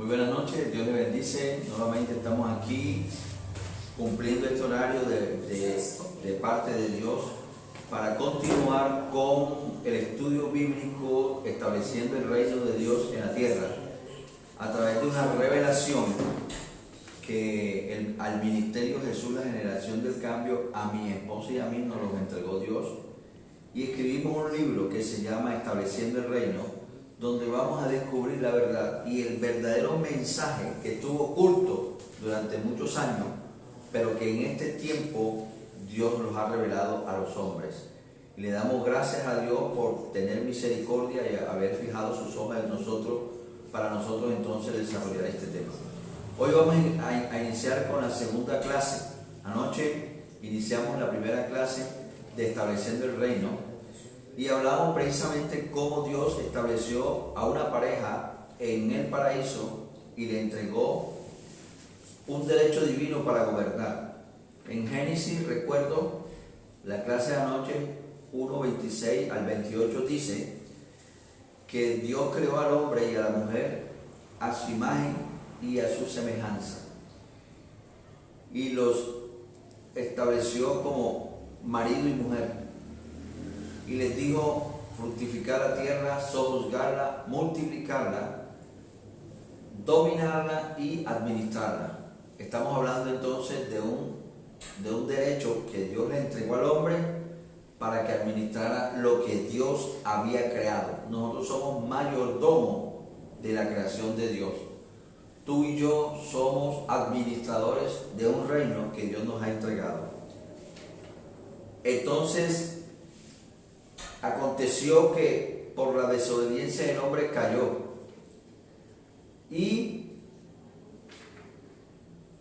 Muy buenas noches, Dios le bendice. Nuevamente estamos aquí cumpliendo este horario de parte de Dios para continuar con el estudio bíblico estableciendo el reino de Dios en la tierra a través de una revelación que al Ministerio Jesús, la Generación del Cambio, a mi esposa y a mí nos los entregó Dios, y escribimos un libro que se llama Estableciendo el Reino, donde vamos a descubrir la verdad y el verdadero mensaje que estuvo oculto durante muchos años, pero que en este tiempo Dios los ha revelado a los hombres. Y le damos gracias a Dios por tener misericordia y haber fijado sus ojos en nosotros, para nosotros entonces desarrollar este tema. Hoy vamos a iniciar con la segunda clase. Anoche iniciamos la primera clase de Estableciendo el Reino y hablamos precisamente cómo Dios estableció a una pareja en el paraíso y le entregó un derecho divino para gobernar. En Génesis, recuerdo, la clase de anoche 1:26 al 28 dice que Dios creó al hombre y a la mujer a su imagen y a su semejanza, y los estableció como marido y mujer, y les dijo: fructificar la tierra, sojuzgarla, multiplicarla, dominarla y administrarla. Estamos hablando entonces de un derecho que Dios le entregó al hombre para que administrara lo que Dios había creado. Nosotros somos mayordomos de la creación de Dios. Tú y yo somos administradores de un reino que Dios nos ha entregado. Entonces, aconteció que por la desobediencia del hombre cayó, y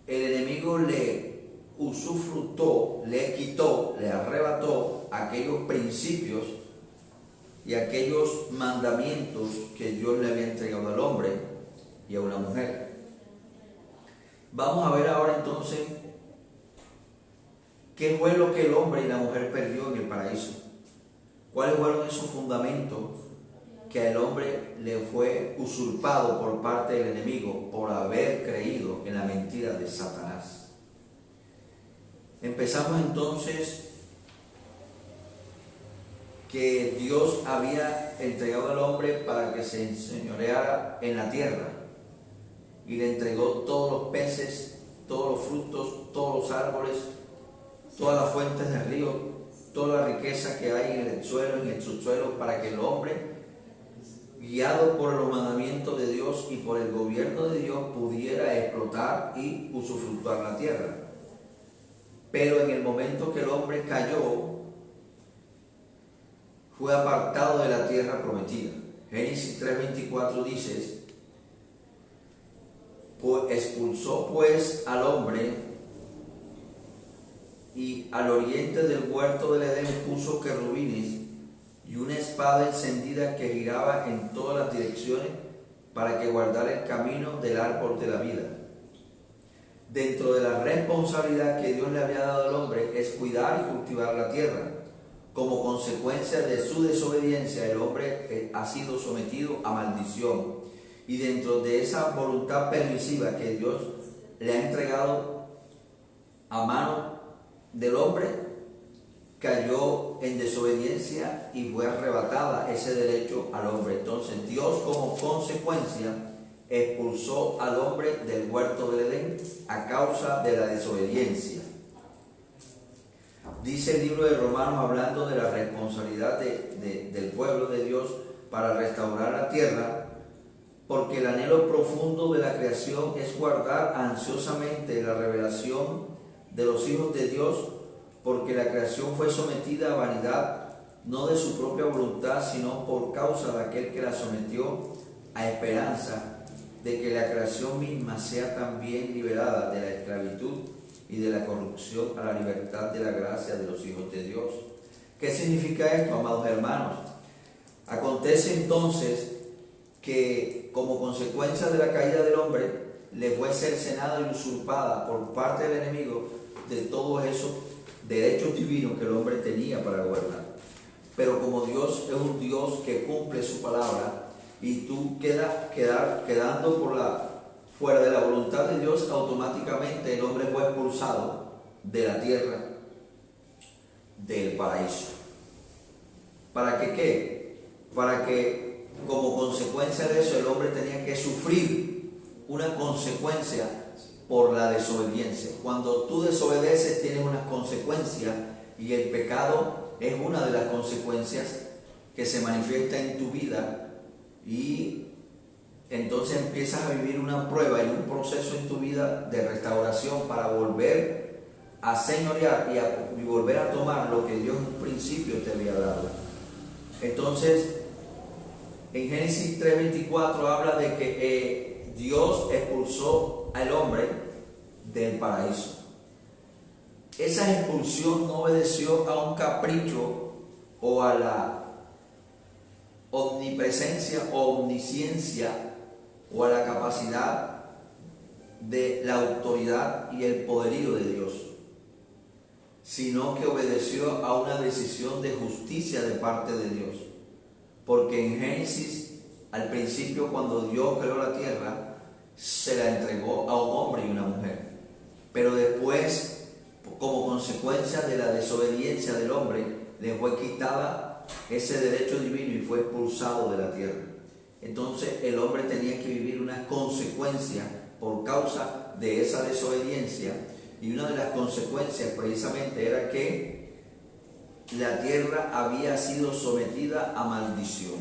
el enemigo le usufructó, le quitó, le arrebató aquellos principios y aquellos mandamientos que Dios le había entregado al hombre y a una mujer. Vamos a ver ahora entonces qué fue lo que el hombre y la mujer perdió en el paraíso. ¿Cuáles fueron esos fundamentos que al hombre le fue usurpado por parte del enemigo por haber creído en la mentira de Satanás? Empezamos entonces que Dios había entregado al hombre para que se enseñoreara en la tierra, y le entregó todos los peces, todos los frutos, todos los árboles, todas las fuentes del río, toda la riqueza que hay en el suelo, en el subsuelo, para que el hombre, guiado por los mandamientos de Dios y por el gobierno de Dios, pudiera explotar y usufructuar la tierra. Pero en el momento que el hombre cayó, fue apartado de la tierra prometida. Génesis 3:24 dice: expulsó pues al hombre, y al oriente del huerto del Edén puso querubines y una espada encendida que giraba en todas las direcciones para que guardara el camino del árbol de la vida. Dentro de la responsabilidad que Dios le había dado al hombre es cuidar y cultivar la tierra. Como consecuencia de su desobediencia, el hombre ha sido sometido a maldición, y dentro de esa voluntad permisiva que Dios le ha entregado a mano del hombre, cayó en desobediencia y fue arrebatada ese derecho al hombre. Entonces Dios, como consecuencia, expulsó al hombre del huerto del Edén a causa de la desobediencia. Dice el libro de Romanos, hablando de la responsabilidad del pueblo de Dios para restaurar la tierra: porque el anhelo profundo de la creación es guardar ansiosamente la revelación de los hijos de Dios, porque la creación fue sometida a vanidad, no de su propia voluntad, sino por causa de aquel que la sometió, a esperanza de que la creación misma sea también liberada de la esclavitud y de la corrupción a la libertad de la gracia de los hijos de Dios. ¿Qué significa esto, amados hermanos? Acontece entonces que, como consecuencia de la caída del hombre, le fue cercenada y usurpada por parte del enemigo de todos esos derechos divinos que el hombre tenía para gobernar. Pero como Dios es un Dios que cumple su palabra, y tú quedando fuera de la voluntad de Dios, automáticamente el hombre fue expulsado de la tierra, del paraíso. ¿Para que qué? Para que como consecuencia de eso el hombre tenía que sufrir una consecuencia por la desobediencia. Cuando tú desobedeces tienes unas consecuencias y el pecado es una de las consecuencias que se manifiesta en tu vida, y entonces empiezas a vivir una prueba y un proceso en tu vida de restauración para volver a señorear y volver a tomar lo que Dios en un principio te había dado. Entonces, en Génesis 3:24 habla de que Dios expulsó al hombre del paraíso. Esa expulsión no obedeció a un capricho o a la omnipresencia o omnisciencia o a la capacidad de la autoridad y el poderío de Dios, sino que obedeció a una decisión de justicia de parte de Dios. Porque en Génesis, al principio, cuando Dios creó la tierra, se la entregó a un hombre y una mujer. Pero después, como consecuencia de la desobediencia del hombre, le fue quitada ese derecho divino y fue expulsado de la tierra. Entonces el hombre tenía que vivir unas consecuencias por causa de esa desobediencia, y una de las consecuencias precisamente era que la tierra había sido sometida a maldición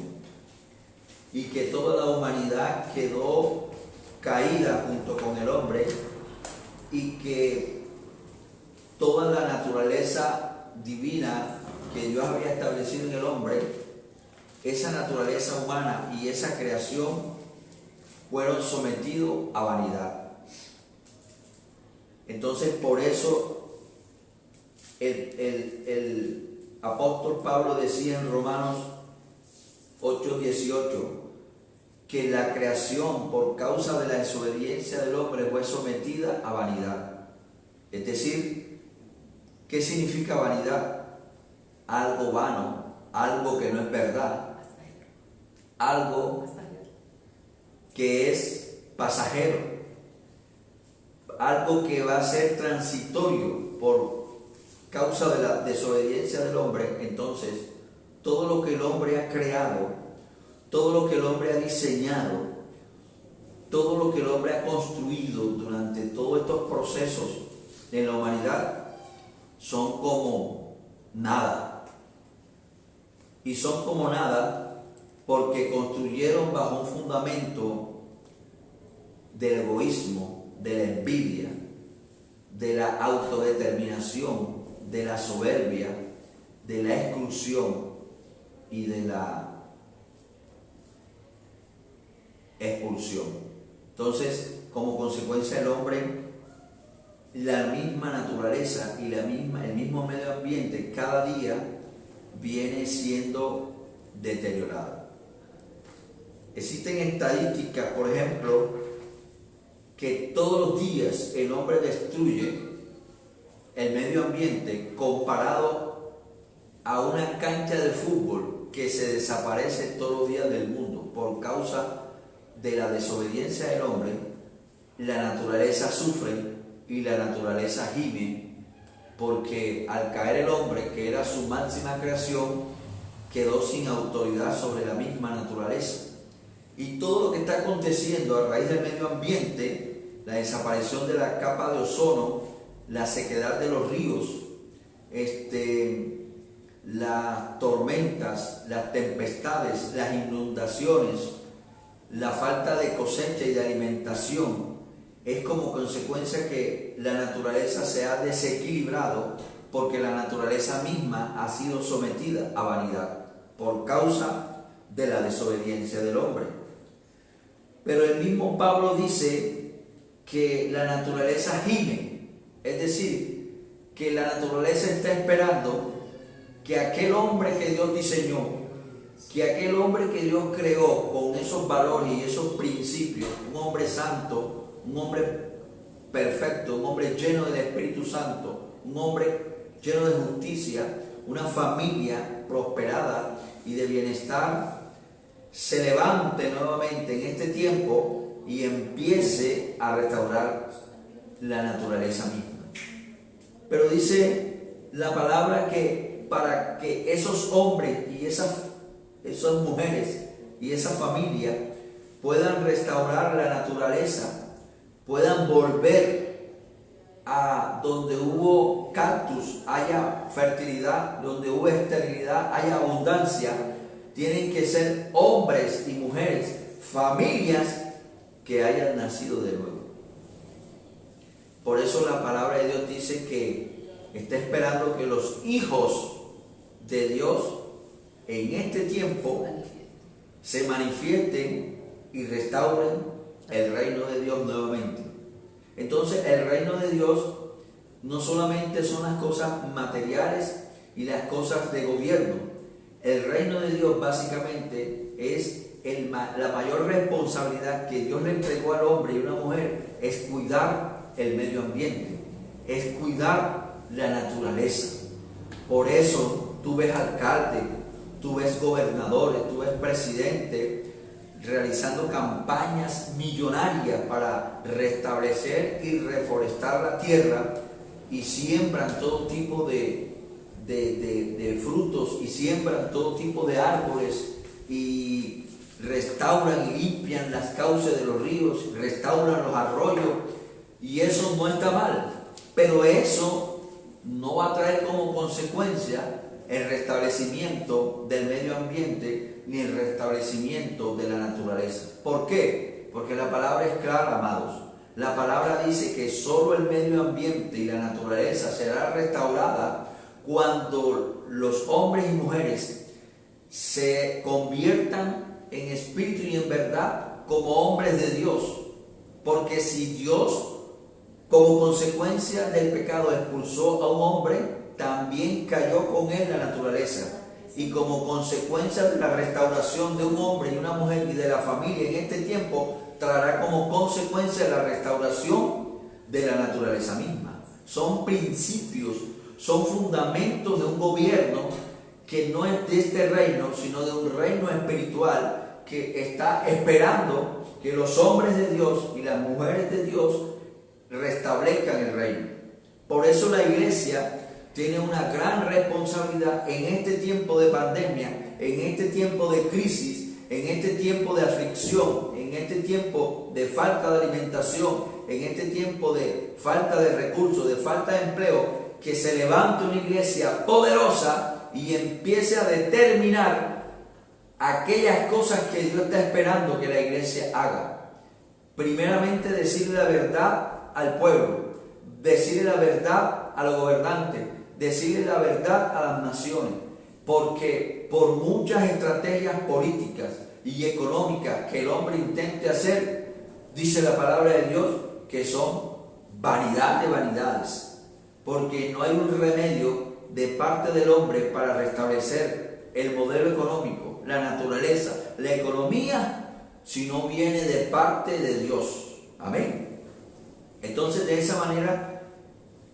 y que toda la humanidad quedó caída junto con el hombre, y que toda la naturaleza divina que Dios había establecido en el hombre, esa naturaleza humana y esa creación fueron sometidos a vanidad. Entonces, por eso el apóstol Pablo decía en Romanos 8:18 que la creación, por causa de la desobediencia del hombre, fue sometida a vanidad. Es decir, ¿qué significa vanidad? Algo vano, algo que no es verdad, algo que es pasajero, algo que va a ser transitorio por causa de la desobediencia del hombre. Entonces, todo lo que el hombre ha creado, todo lo que el hombre ha diseñado, todo lo que el hombre ha construido durante todos estos procesos en la humanidad, son como nada. Y son como nada porque construyeron bajo un fundamento del egoísmo, de la envidia, de la autodeterminación, de la soberbia, de la exclusión y de la expulsión. Entonces, como consecuencia, el hombre, la misma naturaleza y el mismo medio ambiente cada día viene siendo deteriorado. Existen estadísticas, por ejemplo, que todos los días el hombre destruye el medio ambiente comparado a una cancha de fútbol que se desaparece todos los días del mundo por causa de la desobediencia del hombre. La naturaleza sufre y la naturaleza gime, porque al caer el hombre, que era su máxima creación, quedó sin autoridad sobre la misma naturaleza. Y todo lo que está aconteciendo a raíz del medio ambiente, la desaparición de la capa de ozono, la sequedad de los ríos, las tormentas, las tempestades, las inundaciones, la falta de cosecha y de alimentación, es como consecuencia que la naturaleza se ha desequilibrado, porque la naturaleza misma ha sido sometida a vanidad por causa de la desobediencia del hombre. Pero el mismo Pablo dice que la naturaleza gime, es decir, que la naturaleza está esperando que aquel hombre que Dios diseñó, que aquel hombre que Dios creó con esos valores y esos principios, un hombre santo, un hombre perfecto, un hombre lleno del Espíritu Santo, un hombre lleno de justicia, una familia prosperada y de bienestar, se levante nuevamente en este tiempo y empiece a restaurar la naturaleza misma. Pero dice la palabra que para que esos hombres y esas mujeres y esa familia puedan restaurar la naturaleza, puedan volver a donde hubo cactus, haya fertilidad, donde hubo esterilidad, haya abundancia, tienen que ser hombres y mujeres, familias que hayan nacido de nuevo. Por eso la palabra de Dios dice que está esperando que los hijos de Dios en este tiempo se manifiesten y restauren el reino de Dios nuevamente. Entonces el reino de Dios no solamente son las cosas materiales y las cosas de gobierno. El reino de Dios básicamente es la mayor responsabilidad que Dios le entregó al hombre y a una mujer, es cuidar el medio ambiente, es cuidar la naturaleza. Por eso tú ves alcaldes, tú ves gobernadores, tú ves presidentes realizando campañas millonarias para restablecer y reforestar la tierra, y siembran todo tipo de frutos, y siembran todo tipo de árboles, y restauran y limpian las cauces de los ríos, restauran los arroyos, y eso no está mal, pero eso no va a traer como consecuencia el restablecimiento del medio ambiente ni el restablecimiento de la naturaleza. ¿Por qué? Porque la palabra es clara, amados. La palabra dice que solo el medio ambiente y la naturaleza será restaurada cuando los hombres y mujeres se conviertan en espíritu y en verdad como hombres de Dios. Porque si Dios, como consecuencia del pecado, expulsó a un hombre, también cayó con él la naturaleza. Y como consecuencia de la restauración de un hombre y una mujer y de la familia en este tiempo, traerá como consecuencia la restauración de la naturaleza misma. Son principios, son fundamentos de un gobierno que no es de este reino, sino de un reino espiritual que está esperando que los hombres de Dios y las mujeres de Dios restablezcan el reino. Por eso la iglesia tiene una gran responsabilidad en este tiempo de pandemia, en este tiempo de crisis, en este tiempo de aflicción, en este tiempo de falta de alimentación, en este tiempo de falta de recursos, de falta de empleo, que se levante una iglesia poderosa y empiece a determinar aquellas cosas que Dios está esperando que la iglesia haga. Primeramente, decirle la verdad al pueblo, decirle la verdad a los gobernantes, decirle la verdad a las naciones, porque por muchas estrategias políticas y económicas que el hombre intente hacer, dice la palabra de Dios que son vanidad de vanidades, porque no hay un remedio de parte del hombre para restablecer el modelo económico, la naturaleza, la economía, si no viene de parte de Dios. Amén. Entonces, de esa manera,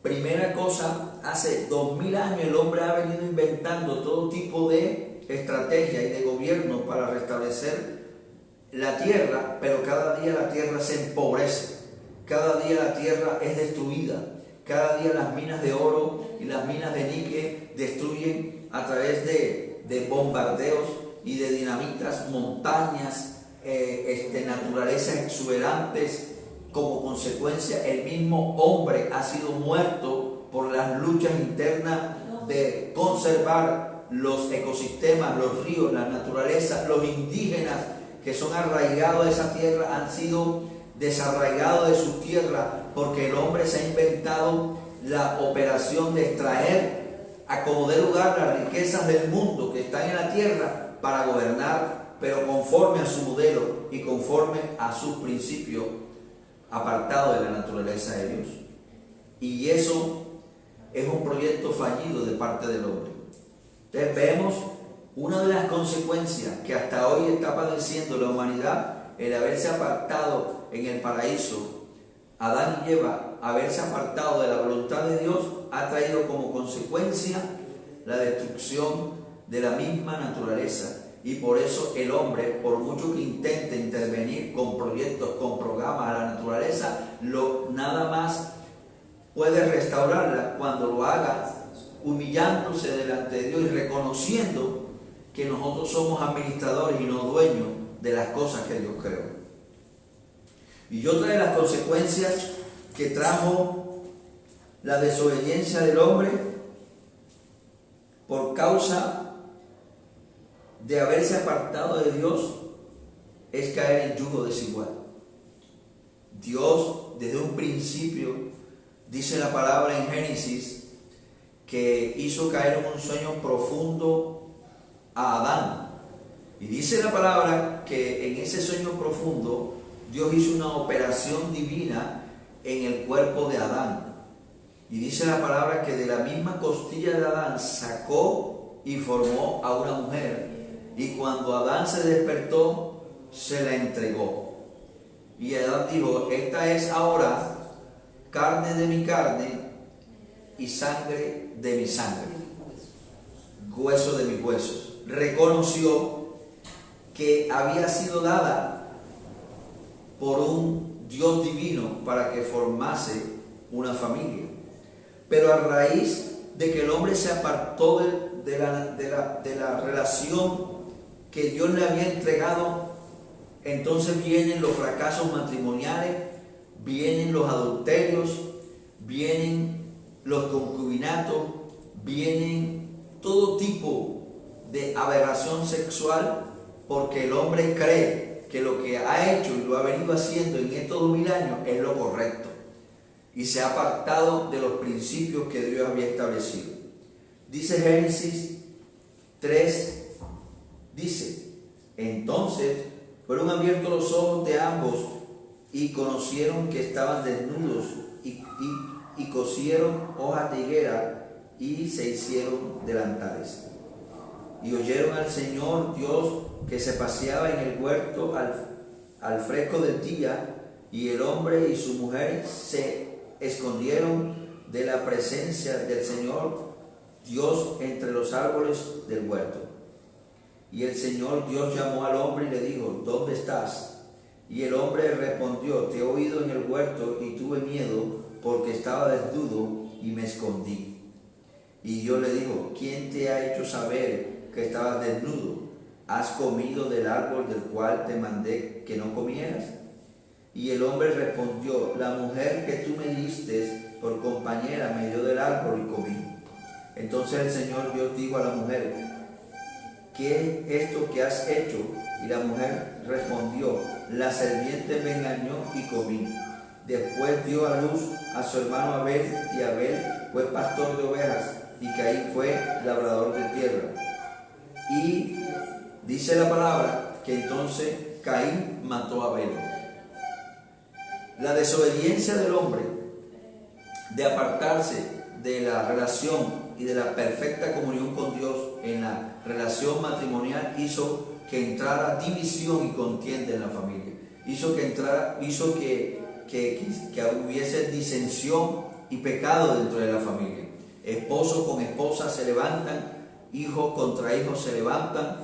primera cosa, hace 2000 años el hombre ha venido inventando todo tipo de estrategia y de gobierno para restablecer la tierra, pero cada día la tierra se empobrece, cada día la tierra es destruida, cada día las minas de oro y las minas de níquel destruyen a través de bombardeos y de dinamitas montañas, naturalezas exuberantes. Como consecuencia, el mismo hombre ha sido muerto por las luchas internas de conservar los ecosistemas, los ríos, la naturaleza. Los indígenas que son arraigados de esa tierra han sido desarraigados de su tierra porque el hombre se ha inventado la operación de extraer a como dé lugar las riquezas del mundo que están en la tierra para gobernar, pero conforme a su modelo y conforme a sus principios, apartado de la naturaleza de Dios. Y eso es un proyecto fallido de parte del hombre. Entonces vemos una de las consecuencias que hasta hoy está padeciendo la humanidad, el haberse apartado en el paraíso. Adán y Eva, haberse apartado de la voluntad de Dios, ha traído como consecuencia la destrucción de la misma naturaleza Y por eso el hombre, por mucho que intente intervenir con proyectos, con programas a la naturaleza, nada más puede restaurarla cuando lo haga humillándose delante de Dios y reconociendo que nosotros somos administradores y no dueños de las cosas que Dios creó. Y otra de las consecuencias que trajo la desobediencia del hombre por causa de haberse apartado de Dios es caer en yugo desigual. Dios, desde un principio, dice la palabra en Génesis, que hizo caer en un sueño profundo a Adán. Y dice la palabra que en ese sueño profundo Dios hizo una operación divina en el cuerpo de Adán. Y dice la palabra que de la misma costilla de Adán sacó y formó a una mujer. Y cuando Adán se despertó, se la entregó. Y Adán dijo, esta es ahora carne de mi carne y sangre de mi sangre, hueso de mis huesos. Reconoció que había sido dada por un Dios divino para que formase una familia. Pero a raíz de que el hombre se apartó de la relación que Dios le había entregado, entonces vienen los fracasos matrimoniales, vienen los adulterios, vienen los concubinatos, vienen todo tipo de aberración sexual, porque el hombre cree que lo que ha hecho y lo ha venido haciendo en estos 2000 años es lo correcto y se ha apartado de los principios que Dios había establecido. Dice Génesis 3, dice, entonces fueron abiertos los ojos de ambos y conocieron que estaban desnudos y cosieron hojas de higuera y se hicieron delantales. Y oyeron al Señor Dios que se paseaba en el huerto al fresco del día, y el hombre y su mujer se escondieron de la presencia del Señor Dios entre los árboles del huerto. Y el Señor Dios llamó al hombre y le dijo, ¿dónde estás? Y el hombre respondió, te he oído en el huerto y tuve miedo porque estaba desnudo y me escondí. Y Dios le dijo, ¿quién te ha hecho saber que estabas desnudo? ¿Has comido del árbol del cual te mandé que no comieras? Y el hombre respondió, la mujer que tú me diste por compañera me dio del árbol y comí. Entonces el Señor Dios dijo a la mujer, ¿qué es esto que has hecho? Y la mujer respondió, la serpiente me engañó y comí. Después dio a luz a su hermano Abel, y Abel fue pastor de ovejas, y Caín fue labrador de tierra. Y dice la palabra que entonces Caín mató a Abel. La desobediencia del hombre de apartarse de la relación y de la perfecta comunión con Dios en la relación matrimonial hizo que entrara división y contienda en la familia. Hizo que hubiese disensión y pecado dentro de la familia. Esposo con esposa se levantan, hijos contra hijos se levantan,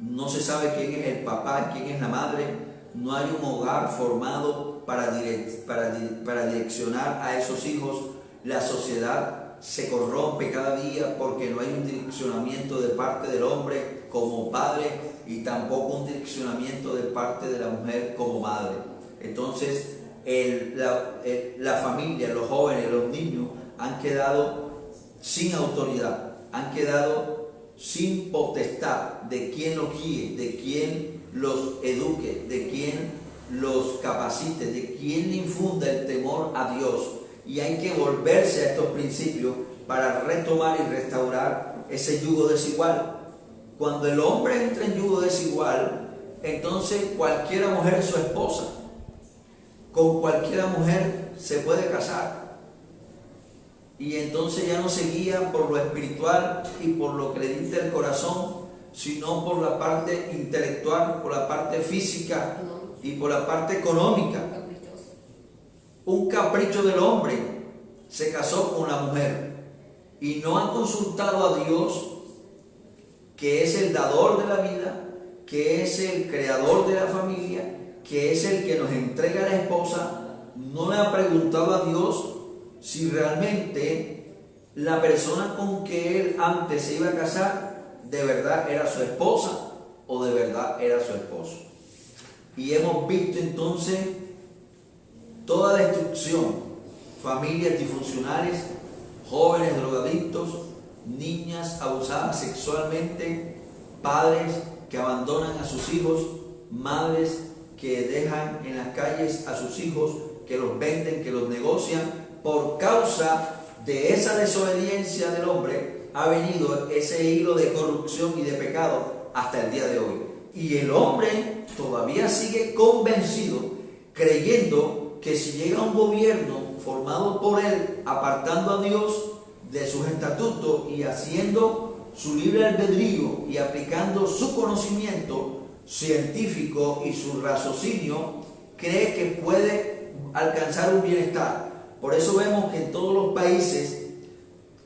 no se sabe quién es el papá, quién es la madre, no hay un hogar formado para direccionar a esos hijos. La sociedad se corrompe cada día porque no hay un direccionamiento de parte del hombre como padre y tampoco un direccionamiento de parte de la mujer como madre. Entonces la familia, los jóvenes, los niños han quedado sin autoridad, han quedado sin potestad de quién los guíe, de quién los eduque, de quién los capacite, de quién le infunda el temor a Dios. Y hay que volverse a estos principios para retomar y restaurar ese yugo desigual. Cuando el hombre entra en yugo desigual, entonces cualquiera mujer es su esposa. Con cualquiera mujer se puede casar. Y entonces ya no se guía por lo espiritual y por lo que le dicta el corazón, sino por la parte intelectual, por la parte física y por la parte económica. Un capricho del hombre se casó con una mujer y no ha consultado a Dios que es el dador de la vida, que es el creador de la familia, que es el que nos entrega a la esposa, no le ha preguntado a Dios si realmente la persona con que él antes se iba a casar de verdad era su esposa o de verdad era su esposo. Y hemos visto entonces toda destrucción, familias disfuncionales, jóvenes drogadictos, niñas abusadas sexualmente, padres que abandonan a sus hijos, madres que dejan en las calles a sus hijos, que los venden, que los negocian. Por causa de esa desobediencia del hombre ha venido ese hilo de corrupción y de pecado hasta el día de hoy. Y el hombre todavía sigue convencido, creyendo que si llega un gobierno formado por él, apartando a Dios de sus estatutos y haciendo su libre albedrío y aplicando su conocimiento científico y su raciocinio, cree que puede alcanzar un bienestar. Por eso vemos que en todos los países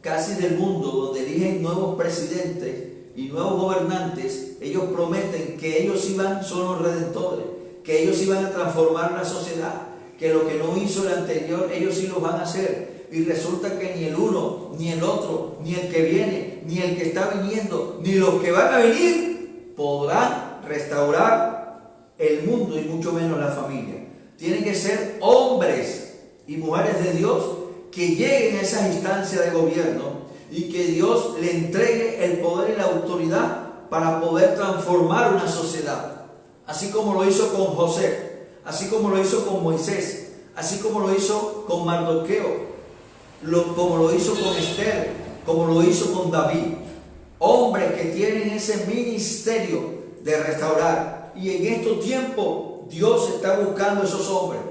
casi del mundo donde eligen nuevos presidentes y nuevos gobernantes, ellos prometen que ellos son los redentores, que ellos iban a transformar la sociedad, que lo que no hizo el anterior, ellos sí lo van a hacer. Y resulta que ni el uno, ni el otro, ni el que viene, ni el que está viniendo, ni los que van a venir podrán restaurar el mundo y mucho menos la familia. Tienen que ser hombres y mujeres de Dios que lleguen a esas instancias de gobierno y que Dios le entregue el poder y la autoridad para poder transformar una sociedad. Así como lo hizo con José, así como lo hizo con Moisés, así como lo hizo con Mardoqueo, como lo hizo con Esther, como lo hizo con David. Hombres que tienen ese ministerio de restaurar. Y en estos tiempos Dios está buscando esos hombres,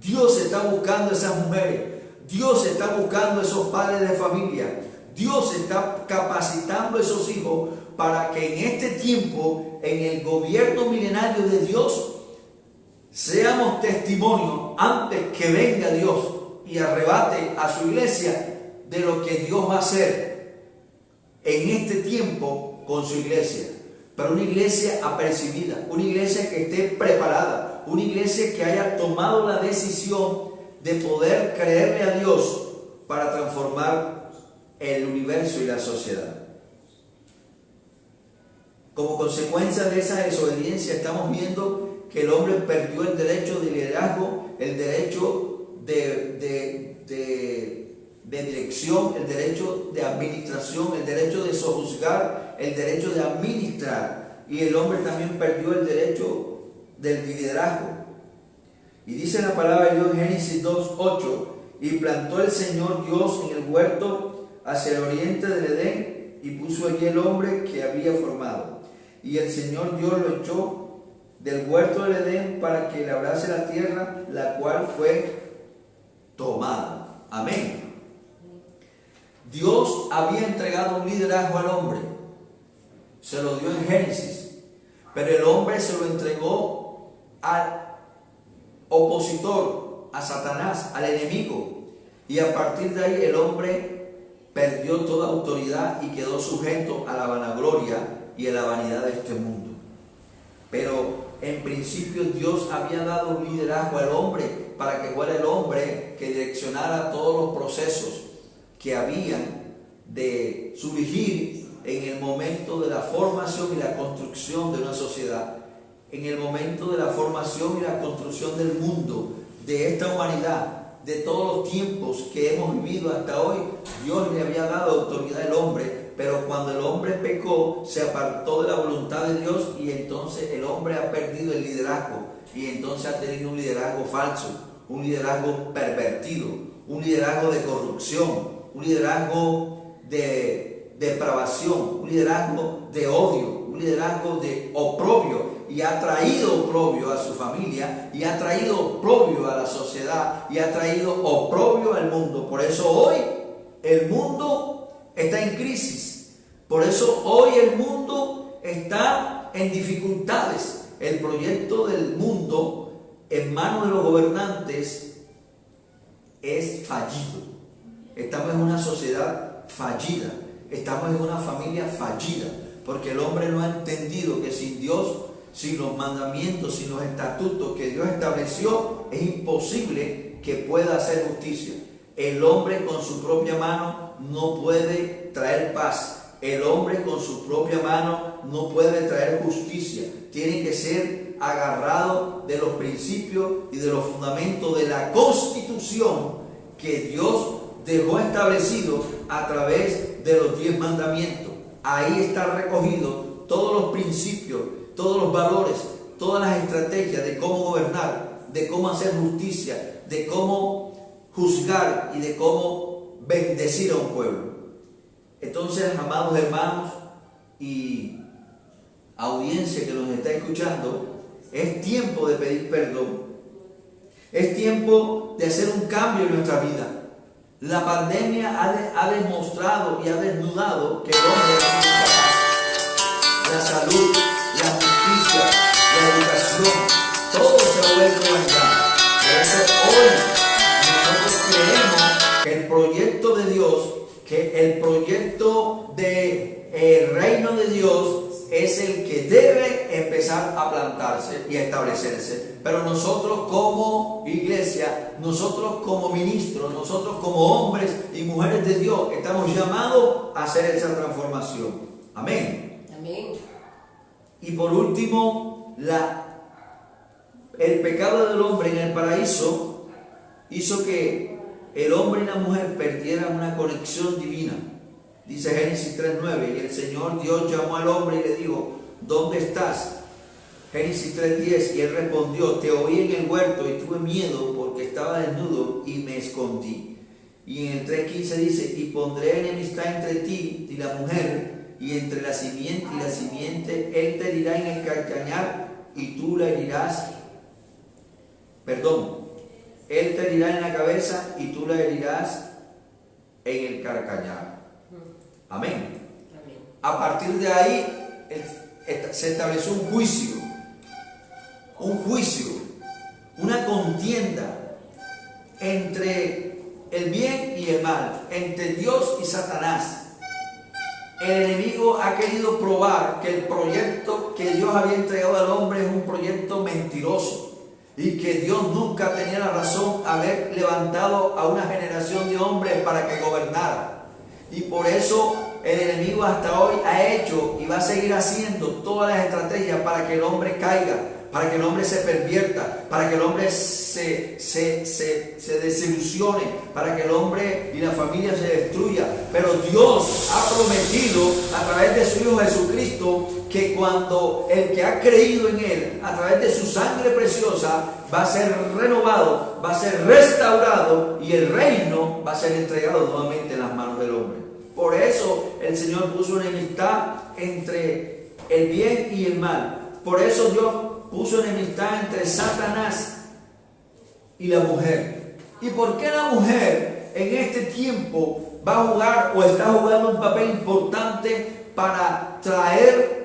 Dios está buscando esas mujeres, Dios está buscando esos padres de familia, Dios está capacitando a esos hijos para que en este tiempo, en el gobierno milenario de Dios, seamos testimonio antes que venga Dios y arrebate a su iglesia de lo que Dios va a hacer en este tiempo con su iglesia. Pero una iglesia apercibida, una iglesia que esté preparada, una iglesia que haya tomado la decisión de poder creerle a Dios para transformar el universo y la sociedad. Como consecuencia de esa desobediencia estamos viendo que el hombre perdió el derecho de liderazgo, el derecho de dirección, el derecho de administración, el derecho de sojuzgar, el derecho de administrar. Y el hombre también perdió el derecho del liderazgo. Y dice la palabra de Dios en Génesis 2:8: y plantó el Señor Dios en el huerto hacia el oriente del Edén, y puso allí el hombre que había formado. Y el Señor Dios lo echó del huerto del Edén para que labrase la tierra, la cual fue tomada. Amén. Dios había entregado un liderazgo al hombre, se lo dio en Génesis, pero el hombre se lo entregó al opositor, a Satanás, al enemigo, y a partir de ahí el hombre perdió toda autoridad y quedó sujeto a la vanagloria y a la vanidad de este mundo. Pero en principio Dios había dado un liderazgo al hombre para que fuera el hombre que direccionara todos los procesos que habían de surgir en el momento de la formación y la construcción de una sociedad, en el momento de la formación y la construcción del mundo, de esta humanidad, de todos los tiempos que hemos vivido hasta hoy. Dios le había dado autoridad al hombre, pero cuando el hombre pecó, se apartó de la voluntad de Dios y entonces el hombre ha perdido el liderazgo y entonces ha tenido un liderazgo falso, un liderazgo pervertido, un liderazgo de corrupción, un liderazgo de depravación, un liderazgo de odio, un liderazgo de oprobio, y ha traído oprobio a su familia, y ha traído oprobio a la sociedad, y ha traído oprobio al mundo. Por eso hoy el mundo está en crisis, por eso hoy el mundo está en dificultades. El proyecto del mundo en manos de los gobernantes es fallido. Estamos en una sociedad fallida, estamos en una familia fallida, porque el hombre no ha entendido que sin Dios, sin los mandamientos, sin los estatutos que Dios estableció, es imposible que pueda hacer justicia. El hombre con su propia mano no puede traer paz. El hombre con su propia mano no puede traer justicia. Tiene que ser agarrado de los principios y de los fundamentos de la Constitución que Dios dejó establecido a través de los 10 mandamientos. Ahí está recogido todos los principios, todos los valores, todas las estrategias de cómo gobernar, de cómo hacer justicia, de cómo juzgar y de cómo bendecir a un pueblo. Entonces, amados hermanos y audiencia que nos está escuchando, es tiempo de pedir perdón. Es tiempo de hacer un cambio en nuestra vida. La pandemia ha demostrado y ha desnudado que el hombre es incapaz. La salud, la justicia, la educación, todo se ha vuelto vanidad. Por eso hoy nosotros creemos que el proyecto de Dios, que el proyecto del reino de Dios es el que debe empezar a plantarse y a establecerse. Pero nosotros como iglesia, nosotros como ministros, nosotros como hombres y mujeres de Dios, estamos llamados a hacer esa transformación. Amén. Amén. Y por último, el pecado del hombre en el paraíso hizo que el hombre y la mujer perdieran una conexión divina. Dice Génesis 3:9, y el Señor Dios llamó al hombre y le dijo, ¿dónde estás? Génesis 3:10, y él respondió, te oí en el huerto y tuve miedo porque estaba desnudo y me escondí. Y en el 3:15 dice, y pondré enemistad entre ti y la mujer, y entre la simiente y la simiente, él te herirá en el calcañar y tú la herirás. Él te herirá en la cabeza y tú la herirás en el calcañar. Amén. Amén. A partir de ahí se estableció un juicio, una contienda entre el bien y el mal, entre Dios y Satanás. El enemigo ha querido probar que el proyecto que Dios había entregado al hombre es un proyecto mentiroso y que Dios nunca tenía la razón haber levantado a una generación de hombres para que gobernara. Y por eso el enemigo hasta hoy ha hecho y va a seguir haciendo todas las estrategias para que el hombre caiga, para que el hombre se pervierta, para que el hombre se desilusione, para que el hombre y la familia se destruya. Pero Dios ha prometido a través de su Hijo Jesucristo que cuando el que ha creído en Él, a través de su sangre preciosa, va a ser renovado, va a ser restaurado y el reino va a ser entregado nuevamente en las manos del hombre. Por eso el Señor puso enemistad entre el bien y el mal. Por eso Dios puso enemistad entre Satanás y la mujer. ¿Y por qué la mujer en este tiempo va a jugar o está jugando un papel importante para traer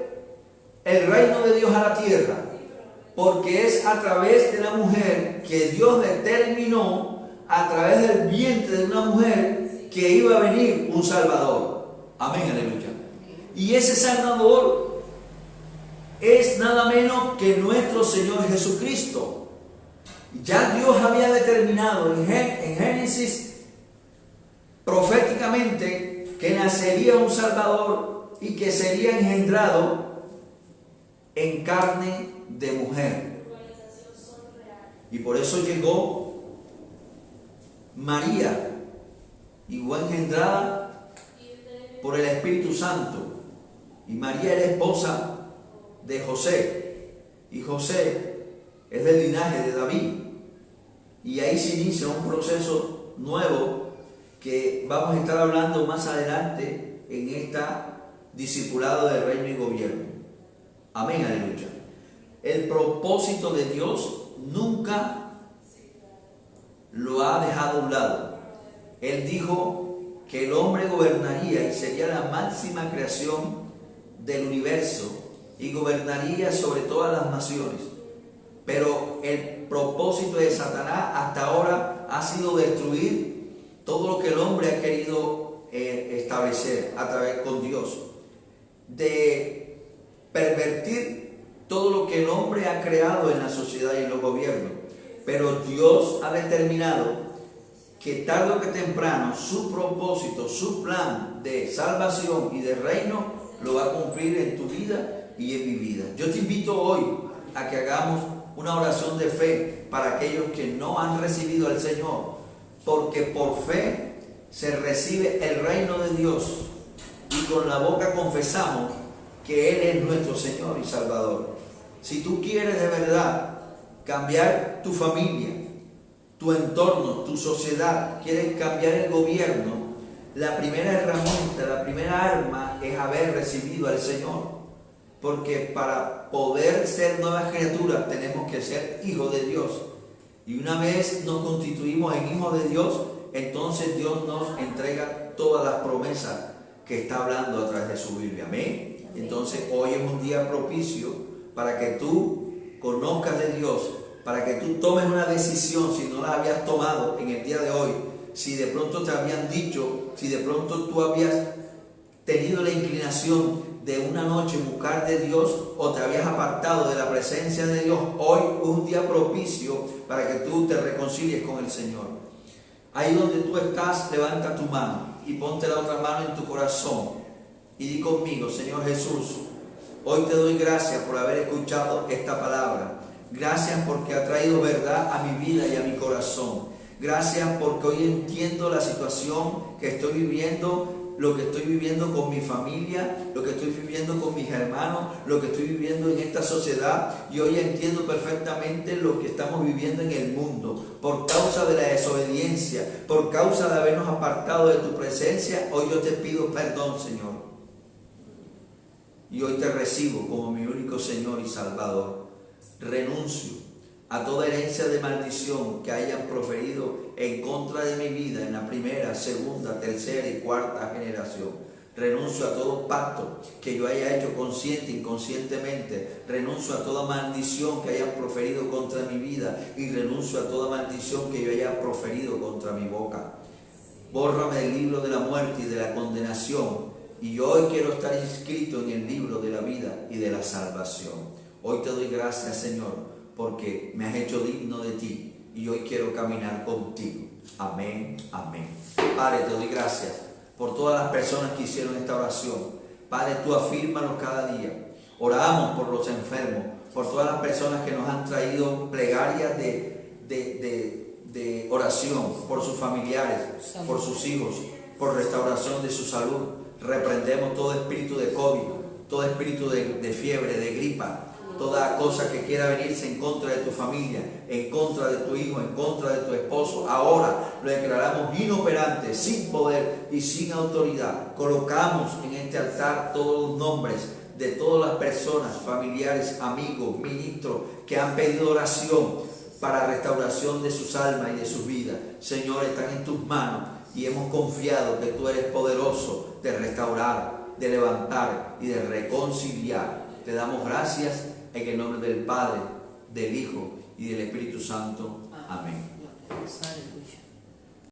el reino de Dios a la tierra? Porque es a través de la mujer que Dios determinó, a través del vientre de una mujer, que iba a venir un Salvador. Amén, aleluya. Y ese Salvador es nada menos que nuestro Señor Jesucristo. Ya Dios había determinado en Génesis proféticamente que nacería un Salvador y que sería engendrado en carne de mujer. Y por eso llegó María, y fue engendrada por el Espíritu Santo. Y María era esposa de José. Y José es del linaje de David. Y ahí se inicia un proceso nuevo que vamos a estar hablando más adelante en esta discipulado de reino y gobierno. Amén, aleluya. El propósito de Dios nunca lo ha dejado a un lado. Él dijo que el hombre gobernaría y sería la máxima creación del universo y gobernaría sobre todas las naciones. Pero el propósito de Satanás hasta ahora ha sido destruir todo lo que el hombre ha querido establecer a través con Dios. de pervertir todo lo que el hombre ha creado en la sociedad y en los gobiernos. Pero Dios ha determinado que tarde o que temprano su propósito, su plan de salvación y de reino lo va a cumplir en tu vida y en mi vida. Yo te invito hoy a que hagamos una oración de fe para aquellos que no han recibido al Señor, porque por fe se recibe el reino de Dios y con la boca confesamos que Él es nuestro Señor y Salvador. Si tú quieres de verdad cambiar tu familia, tu entorno, tu sociedad, quieres cambiar el gobierno, la primera herramienta, la primera arma es haber recibido al Señor. Porque para poder ser nuevas criaturas tenemos que ser hijos de Dios. Y una vez nos constituimos en hijos de Dios, entonces Dios nos entrega todas las promesas que está hablando a través de su Biblia. Amén. Entonces hoy es un día propicio para que tú conozcas de Dios, para que tú tomes una decisión si no la habías tomado en el día de hoy, si de pronto te habían dicho, si de pronto tú habías tenido la inclinación de una noche buscar de Dios o te habías apartado de la presencia de Dios, hoy es un día propicio para que tú te reconcilies con el Señor. Ahí donde tú estás, levanta tu mano y ponte la otra mano en tu corazón y di conmigo: Señor Jesús, hoy te doy gracias por haber escuchado esta palabra. Gracias porque ha traído verdad a mi vida y a mi corazón. Gracias porque hoy entiendo la situación que estoy viviendo, lo que estoy viviendo con mi familia, lo que estoy viviendo con mis hermanos, lo que estoy viviendo en esta sociedad. Y hoy entiendo perfectamente lo que estamos viviendo en el mundo. Por causa de la desobediencia, por causa de habernos apartado de tu presencia, hoy yo te pido perdón, Señor. Y hoy te recibo como mi único Señor y Salvador. Renuncio a toda herencia de maldición que hayan proferido en contra de mi vida en la primera, segunda, tercera y cuarta generación. Renuncio a todo pacto que yo haya hecho consciente e inconscientemente. Renuncio a toda maldición que hayan proferido contra mi vida y renuncio a toda maldición que yo haya proferido contra mi boca. Bórrame del libro de la muerte y de la condenación, y yo hoy quiero estar inscrito en el libro de la vida y de la salvación. Hoy te doy gracias, Señor, porque me has hecho digno de ti y hoy quiero caminar contigo. Amén, amén. Padre, te doy gracias por todas las personas que hicieron esta oración. Padre, tú afírmanos cada día. Oramos por los enfermos, por todas las personas que nos han traído plegarias de oración, por sus familiares, por sus hijos, por restauración de su salud. Reprendemos todo espíritu de COVID, todo espíritu de fiebre, de gripa, toda cosa que quiera venirse en contra de tu familia, en contra de tu hijo, en contra de tu esposo. Ahora lo declaramos inoperante, sin poder y sin autoridad. Colocamos en este altar todos los nombres de todas las personas, familiares, amigos, ministros que han pedido oración para restauración de sus almas y de sus vidas. Señor, están en tus manos y hemos confiado que tú eres poderoso de restaurar, de levantar y de reconciliar. Te damos gracias en el nombre del Padre, del Hijo y del Espíritu Santo. Amén. Aleluya.